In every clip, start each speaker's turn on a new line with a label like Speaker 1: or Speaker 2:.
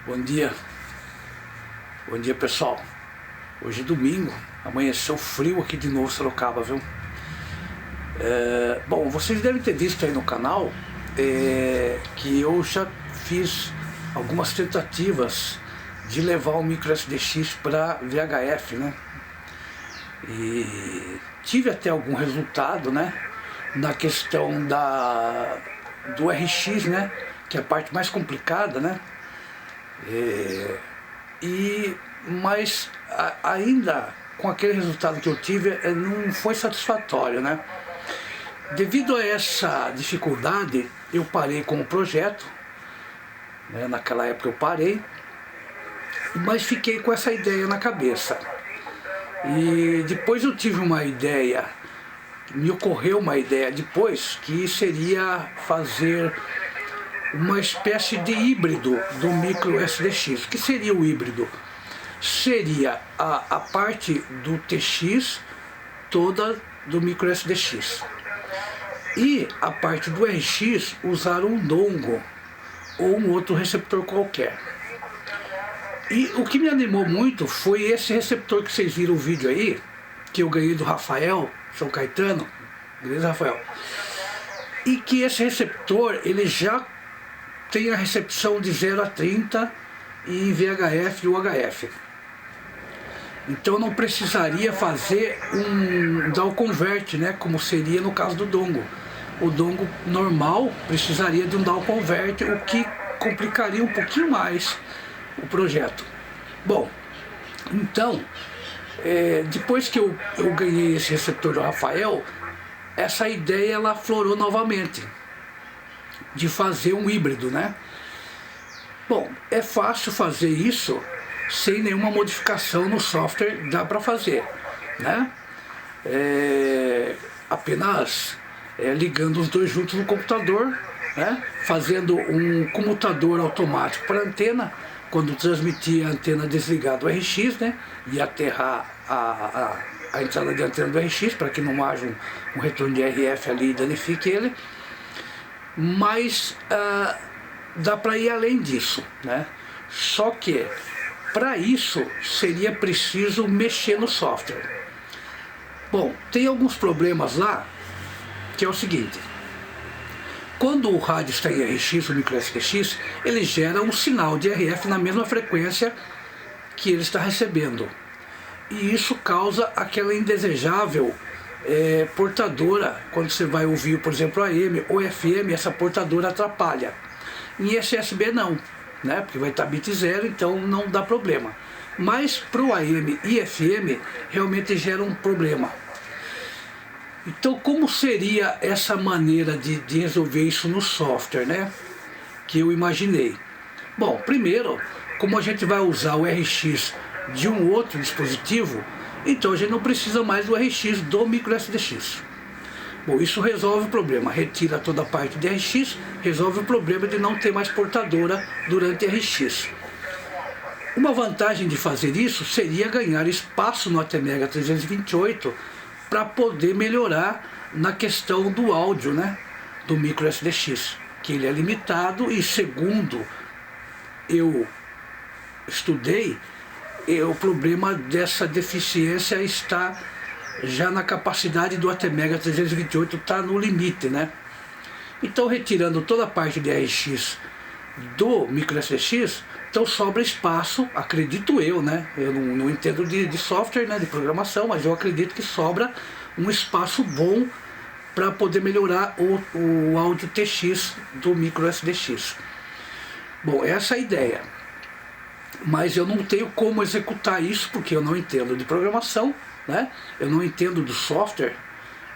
Speaker 1: Bom dia pessoal. Hoje é domingo, amanheceu frio aqui de novo em Sorocaba, viu? Bom, vocês devem ter visto aí no canal que eu já fiz algumas tentativas de levar o micro SDX para VHF, né? E tive até algum resultado, né? Na questão do RX, né? Que é a parte mais complicada, né? Mas ainda com aquele resultado que eu tive não foi satisfatório, né? Devido a essa dificuldade eu parei com o projeto, né? Naquela época eu parei, mas fiquei com essa ideia na cabeça. E depois eu tive uma ideia, me ocorreu uma ideia depois, que seria fazer uma espécie de híbrido do micro SDX. O que seria o híbrido? Seria a parte do TX toda do micro SDX e a parte do RX usar um dongle ou um outro receptor qualquer. E o que me animou muito foi esse receptor que vocês viram o vídeo aí, que eu ganhei do Rafael, São Caetano, beleza, Rafael? E que esse receptor, ele já tem a recepção de 0 a 30 em VHF e UHF. Então não precisaria fazer um down convert, né, como seria no caso do dongle. O dongle normal precisaria de um down convert, o que complicaria um pouquinho mais o projeto. Bom, então, depois que eu ganhei esse receptor do Rafael, essa ideia ela aflorou novamente, de fazer um híbrido, né? Bom, é fácil fazer isso sem nenhuma modificação no software, dá para fazer, né? Apenas ligando os dois juntos no computador, né? Fazendo um comutador automático para a antena, quando transmitir a antena desligada do RX, né? E aterrar a entrada de antena do RX, para que não haja um retorno de RF ali e danifique ele. Mas dá para ir além disso, né? Só que para isso seria preciso mexer no software. Bom, tem alguns problemas lá, que é o seguinte: quando o rádio está em RX, o micro SDX, ele gera um sinal de RF na mesma frequência que ele está recebendo, e isso causa aquela indesejável portadora. Quando você vai ouvir, por exemplo, AM ou FM, essa portadora atrapalha. Em SSB não, né? Porque vai estar bit 0, então não dá problema. Mas para o AM e FM realmente gera um problema. Então como seria essa maneira de resolver isso no software, né? Que eu imaginei. Bom, primeiro, como a gente vai usar o RX de um outro dispositivo, então a gente não precisa mais do RX do micro SDX. Bom, isso resolve o problema, retira toda a parte de RX, resolve o problema de não ter mais portadora durante RX. Uma vantagem de fazer isso seria ganhar espaço no ATmega 328 para poder melhorar na questão do áudio, né, do micro SDX, que ele é limitado e, segundo eu estudei, o problema dessa deficiência está já na capacidade do ATmega 328, está no limite, né? Então, retirando toda a parte de RX do micro SDX, então sobra espaço, acredito eu, né? Eu não entendo de software, né, de programação, mas eu acredito que sobra um espaço bom para poder melhorar o áudio TX do micro SDX. Bom, essa é a ideia. Mas eu não tenho como executar isso, porque eu não entendo de programação, né? Eu não entendo do software.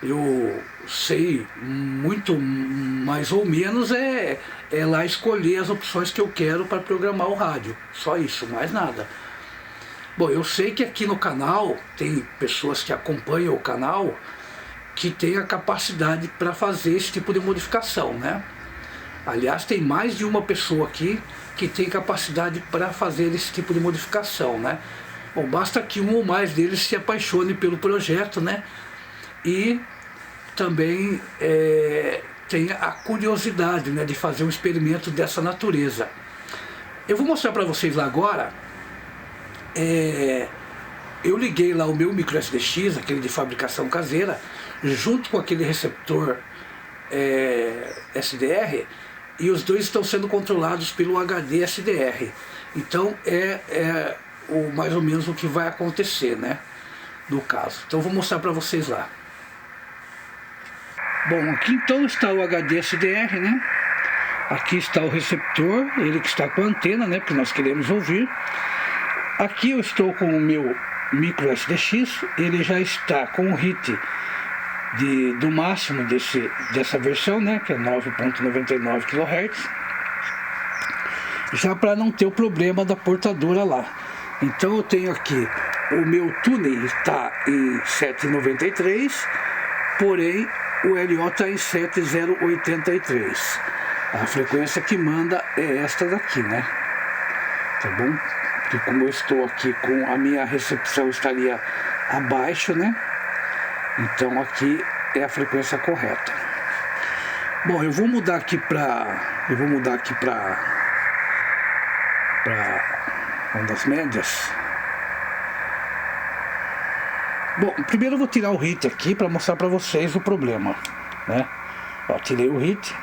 Speaker 1: Eu sei muito mais ou menos lá escolher as opções que eu quero para programar o rádio. Só isso, mais nada. Bom, eu sei que aqui no canal tem pessoas que acompanham o canal que tem a capacidade para fazer esse tipo de modificação, né? Aliás, tem mais de uma pessoa aqui que tem capacidade para fazer esse tipo de modificação, né? Bom, basta que um ou mais deles se apaixone pelo projeto, né? E também tenha a curiosidade, né, de fazer um experimento dessa natureza. Eu vou mostrar para vocês lá agora. Eu liguei lá o meu micro SDX, aquele de fabricação caseira, junto com aquele receptor SDR, e os dois estão sendo controlados pelo HD SDR. Então mais ou menos o que vai acontecer, né, no caso. Então eu vou mostrar para vocês lá. Bom, aqui então está o HD SDR, né? Aqui está o receptor, ele que está com a antena, né, porque nós queremos ouvir. Aqui eu estou com o meu micro SDX, ele já está com o hit do máximo dessa versão, né, que é 9.99 kHz, já para não ter o problema da portadora lá. Então eu tenho aqui, o meu tuning está em 793, porém o LO está em 7083. A frequência que manda é esta daqui, né? Tá bom? Porque como eu estou aqui com a minha recepção estaria abaixo, né? Então aqui é a frequência correta. Bom, eu vou mudar aqui para ondas médias. Bom, primeiro eu vou tirar o hit aqui para mostrar para vocês o problema, né? Ó, tirei o hit.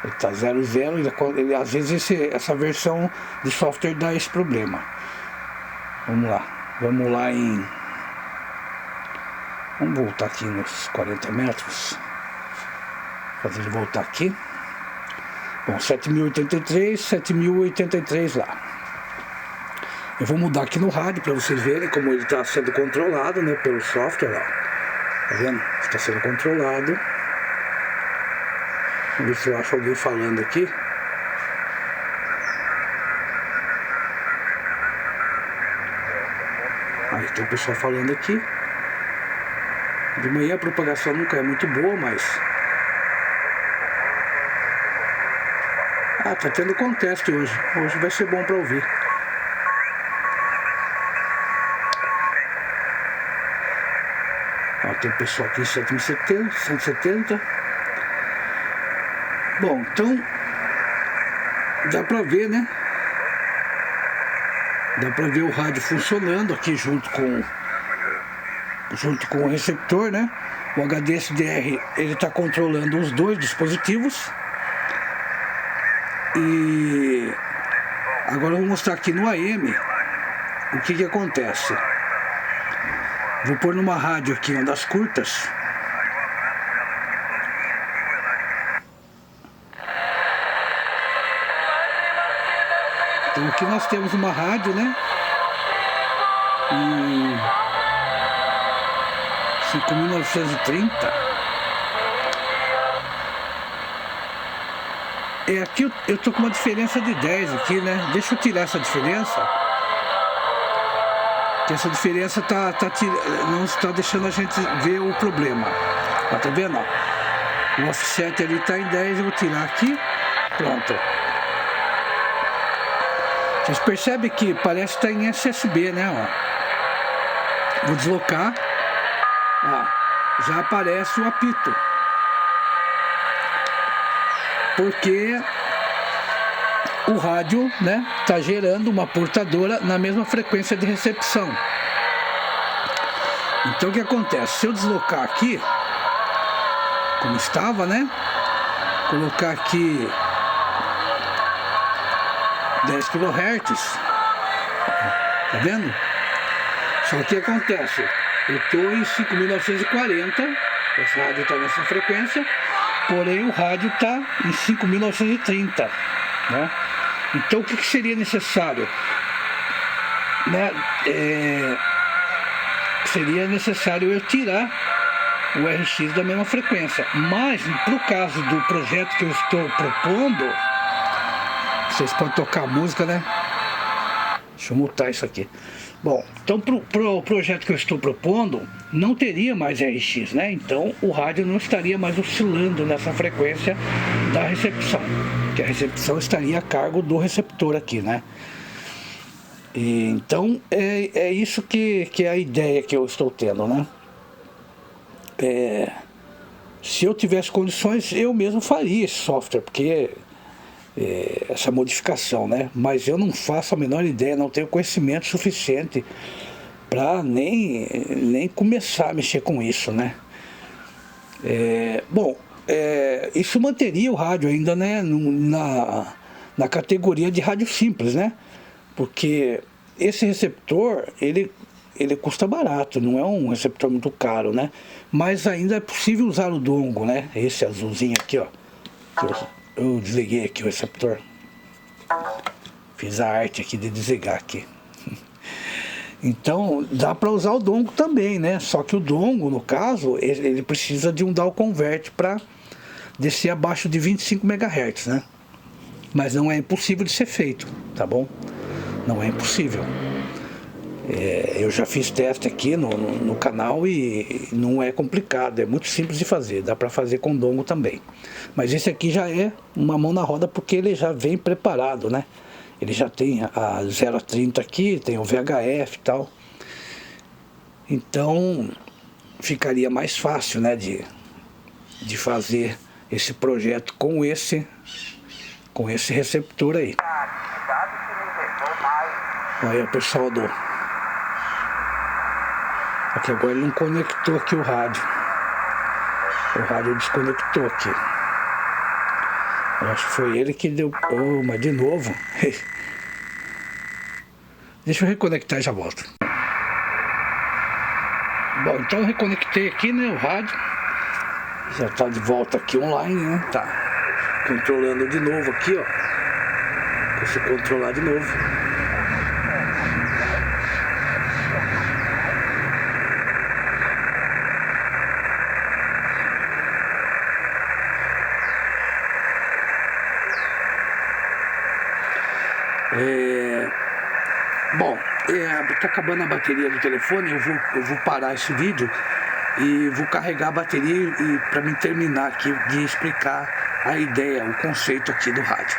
Speaker 1: Ele está 00, ele, às vezes essa versão de software dá esse problema. Vamos lá vamos voltar aqui nos 40 metros, fazer ele voltar aqui. Bom, 7083, 7083 lá. Eu vou mudar aqui no rádio para vocês verem como ele está sendo controlado, né, pelo software, ó. Tá vendo? Está sendo controlado. Vamos ver se eu acho alguém falando aqui. Aí tem o pessoal falando aqui. De manhã a propagação nunca é muito boa, mas... tá tendo conteste hoje. Hoje vai ser bom para ouvir. Ó, tem o pessoal aqui em 170. Bom, então dá pra ver, né? Dá pra ver o rádio funcionando aqui junto com o receptor, né? O HD SDR, ele está controlando os dois dispositivos. E agora eu vou mostrar aqui no AM o que acontece. Vou pôr numa rádio aqui, uma das curtas. Então aqui nós temos uma rádio, né? Em 5.930. Aqui eu tô com uma diferença de 10 aqui, né? Deixa eu tirar essa diferença. Que essa diferença não está deixando a gente ver o problema. Ó, tá vendo? Ó? O offset ali tá em 10, eu vou tirar aqui. Pronto. Vocês percebem que parece que está em SSB, né? Ó. Vou deslocar. Ó, já aparece o apito. Porque o rádio, né, está gerando uma portadora na mesma frequência de recepção. Então o que acontece? Se eu deslocar aqui, como estava, né? Colocar aqui 10 kHz, tá vendo? Só que acontece, eu estou em 5.940, esse rádio está nessa frequência, porém o rádio está em 5.930, né? Então o que seria necessário? Né? Seria necessário eu tirar o RX da mesma frequência, mas pro caso do projeto que eu estou propondo, vocês podem tocar música, né? Deixa eu mutar isso aqui. Bom, então pro projeto que eu estou propondo, não teria mais RX, né? Então o rádio não estaria mais oscilando nessa frequência da recepção, que a recepção estaria a cargo do receptor aqui, né? E, então é isso que é a ideia que eu estou tendo, né? Se eu tivesse condições, eu mesmo faria esse software, porque essa modificação, né? Mas eu não faço a menor ideia, não tenho conhecimento suficiente para nem começar a mexer com isso, né? Isso manteria o rádio ainda, né, na categoria de rádio simples, né? Porque esse receptor, ele custa barato, não é um receptor muito caro, né? Mas ainda é possível usar o dongle, né? Esse azulzinho aqui, ó. Eu desliguei aqui o receptor. Fiz a arte aqui de desligar aqui. Então, dá para usar o dongle também, né? Só que o dongle, no caso, ele precisa de um down convert para descer abaixo de 25 MHz, né? Mas não é impossível de ser feito, tá bom? Não é impossível. Eu já fiz teste aqui no canal e não é complicado, é muito simples de fazer, dá para fazer com dongle também. Mas esse aqui já é uma mão na roda porque ele já vem preparado, né? Ele já tem a 0 a 30 aqui, tem o VHF e tal. Então ficaria mais fácil, né, de fazer esse projeto com esse receptor aí. Olha o pessoal aqui agora ele não conectou aqui o rádio. O rádio desconectou aqui. Eu acho que foi ele que deu... Oh, mas de novo. Deixa eu reconectar e já volto. Bom, então eu reconectei aqui, né, o rádio. Já tá de volta aqui online, né? Tá controlando de novo aqui, ó. Deixa eu controlar de novo. Tá acabando a bateria do telefone, eu vou parar esse vídeo e vou carregar a bateria para me terminar aqui de explicar a ideia, o conceito aqui do rádio.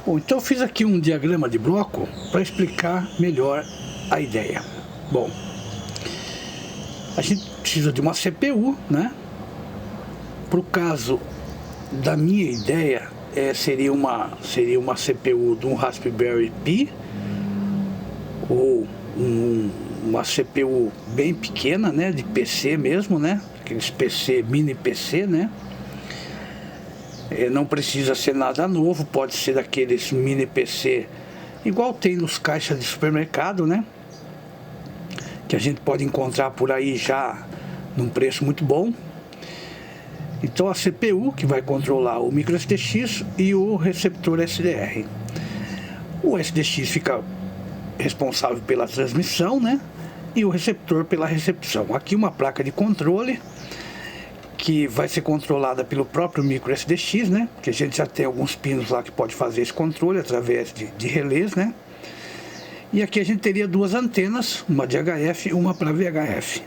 Speaker 1: Bom, então eu fiz aqui um diagrama de bloco para explicar melhor a ideia. Bom, a gente precisa de uma CPU, né? Para o caso da minha ideia, seria uma CPU de um Raspberry Pi, ou uma CPU bem pequena, né, de PC mesmo, né, aqueles PC, mini PC, né, não precisa ser nada novo, pode ser daqueles mini PC igual tem nos caixas de supermercado, né, que a gente pode encontrar por aí já num preço muito bom. Então a CPU que vai controlar o micro SDX e o receptor SDR. O SDX fica responsável pela transmissão, né? E o receptor pela recepção. Aqui uma placa de controle que vai ser controlada pelo próprio micro SDX, né? Que a gente já tem alguns pinos lá que pode fazer esse controle através de relés, né? E aqui a gente teria duas antenas, uma de HF e uma para VHF.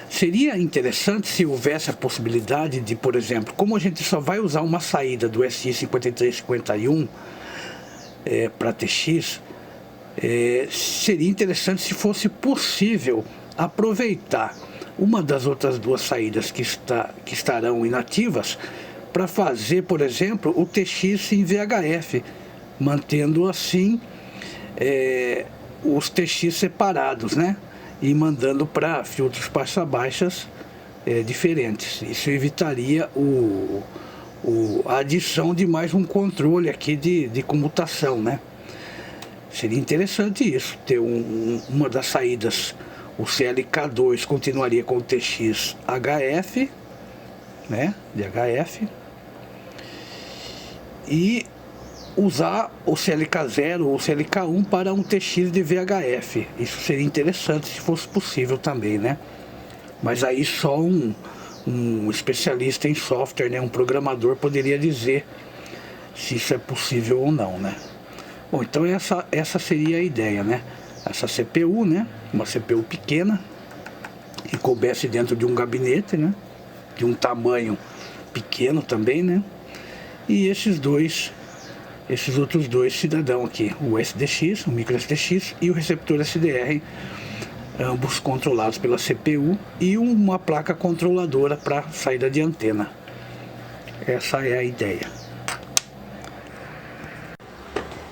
Speaker 1: Seria interessante se houvesse a possibilidade de, por exemplo, como a gente só vai usar uma saída do SI5351 para TX, seria interessante se fosse possível aproveitar uma das outras duas saídas que estarão inativas para fazer, por exemplo, o TX em VHF, mantendo assim os TX separados, né? E mandando para filtros passa-baixas diferentes. Isso evitaria a adição de mais um controle aqui de comutação, né? Seria interessante isso, ter uma das saídas, o CLK2 continuaria com o TX HF, né? De HF, e usar o CLK0 ou CLK1 para um TX de VHF. Isso seria interessante se fosse possível também, né? Mas aí só um especialista em software, né, um programador poderia dizer se isso é possível ou não, né? Bom, então essa seria a ideia, né? Essa CPU, né? Uma CPU pequena que coubesse dentro de um gabinete, né? De um tamanho pequeno também, né? E esses outros dois cidadãos aqui, o SDX, o micro SDX e o receptor SDR, ambos controlados pela CPU, e uma placa controladora para saída de antena. Essa é a ideia.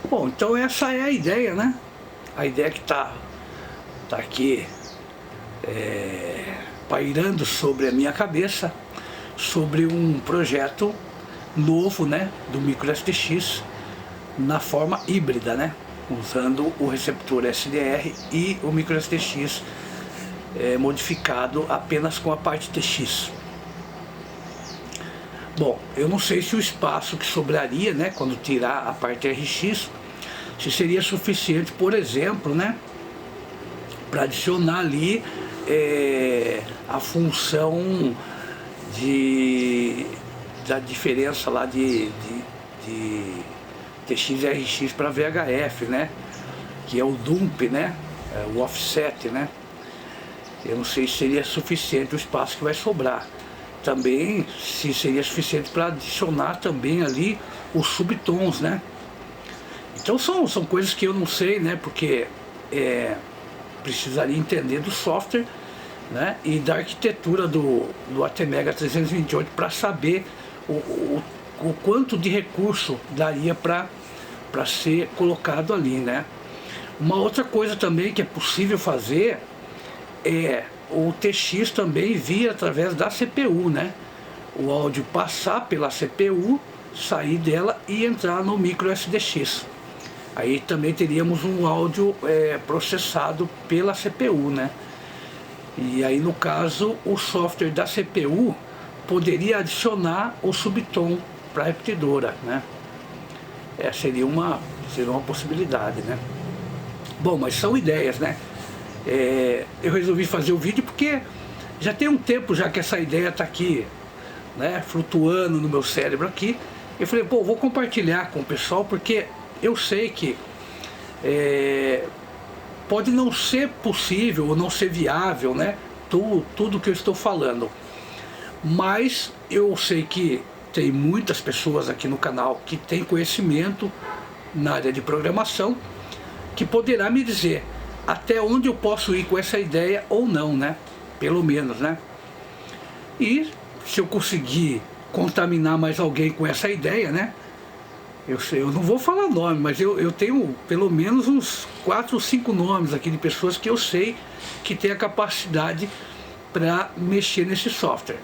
Speaker 1: Bom, então essa é a ideia, né? A ideia que tá aqui pairando sobre a minha cabeça, sobre um projeto novo, né, do micro SDX na forma híbrida, né, usando o receptor SDR e o micro SDX modificado apenas com a parte TX. Bom, eu não sei se o espaço que sobraria, né, quando tirar a parte RX, se seria suficiente, por exemplo, né, para adicionar ali a função da diferença lá de TX e RX para VHF, né, que é o dump, né, o offset, né. Eu não sei se seria suficiente o espaço que vai sobrar. Também se seria suficiente para adicionar também ali os subtons, né. Então são coisas que eu não sei, né, porque precisaria entender do software, né, e da arquitetura do ATmega 328 para saber o quanto de recurso daria para ser colocado ali, né. Uma outra coisa também que é possível fazer é o TX também vir através da CPU, né? O áudio passar pela CPU, sair dela e entrar no micro SDX. Aí também teríamos um áudio processado pela CPU, né? E aí no caso o software da CPU poderia adicionar o subtom para a repetidora, né? Seria uma possibilidade, né? Bom, mas são ideias, né? Eu resolvi fazer o vídeo porque já tem um tempo já que essa ideia está aqui, né, flutuando no meu cérebro aqui. Eu falei, pô, vou compartilhar com o pessoal porque eu sei que pode não ser possível ou não ser viável, né, tudo que eu estou falando. Mas eu sei que tem muitas pessoas aqui no canal que têm conhecimento na área de programação, que poderá me dizer até onde eu posso ir com essa ideia ou não, né? Pelo menos, né? E se eu conseguir contaminar mais alguém com essa ideia, né? Eu não vou falar nome, mas eu tenho pelo menos uns 4 ou 5 nomes aqui de pessoas que eu sei que tem a capacidade para mexer nesse software,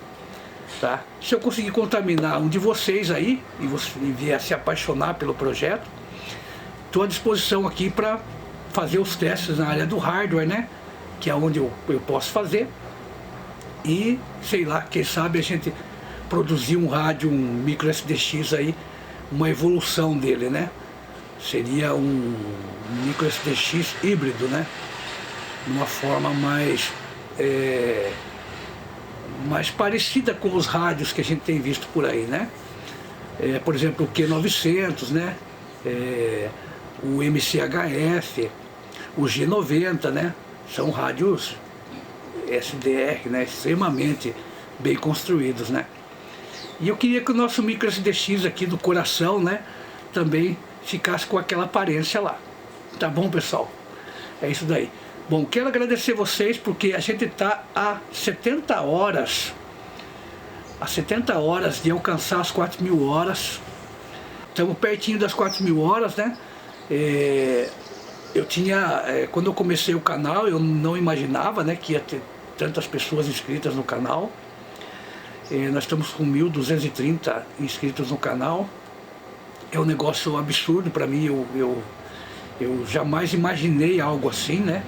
Speaker 1: tá? Se eu conseguir contaminar um de vocês aí e você vier se apaixonar pelo projeto, estou à disposição aqui para fazer os testes na área do hardware, né, que é onde eu posso fazer, e sei lá, quem sabe a gente produzir um rádio, um micro SDX aí, uma evolução dele, né, seria um micro SDX híbrido, né, uma forma mais parecida com os rádios que a gente tem visto por aí, né, por exemplo o Q900, né, o MCHF, o G90, né? São rádios SDR, né? Extremamente bem construídos, né? E eu queria que o nosso micro SDX aqui do coração, né, também ficasse com aquela aparência lá. Tá bom, pessoal? É isso daí. Bom, quero agradecer vocês porque a gente está a 70 horas de alcançar as 4.000 horas. Estamos pertinho das 4.000 horas, né? Eu tinha, quando eu comecei o canal, eu não imaginava, né, que ia ter tantas pessoas inscritas no canal. Nós estamos com 1.230 inscritos no canal. É um negócio absurdo para mim, eu jamais imaginei algo assim, né.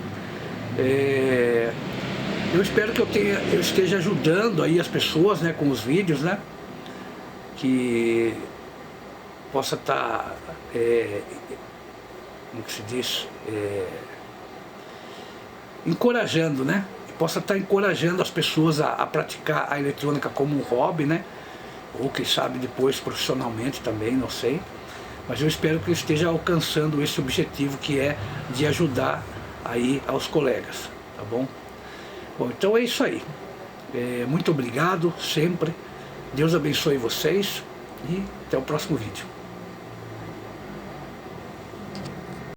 Speaker 1: Eu espero que eu esteja ajudando aí as pessoas, né, com os vídeos, né, que possa estar, como que se diz, encorajando, né? Possa estar encorajando as pessoas a praticar a eletrônica como um hobby, né? Ou quem sabe depois profissionalmente também, não sei. Mas eu espero que eu esteja alcançando esse objetivo que é de ajudar aí aos colegas, tá bom? Bom, então é isso aí. Muito obrigado sempre. Deus abençoe vocês e até o próximo vídeo.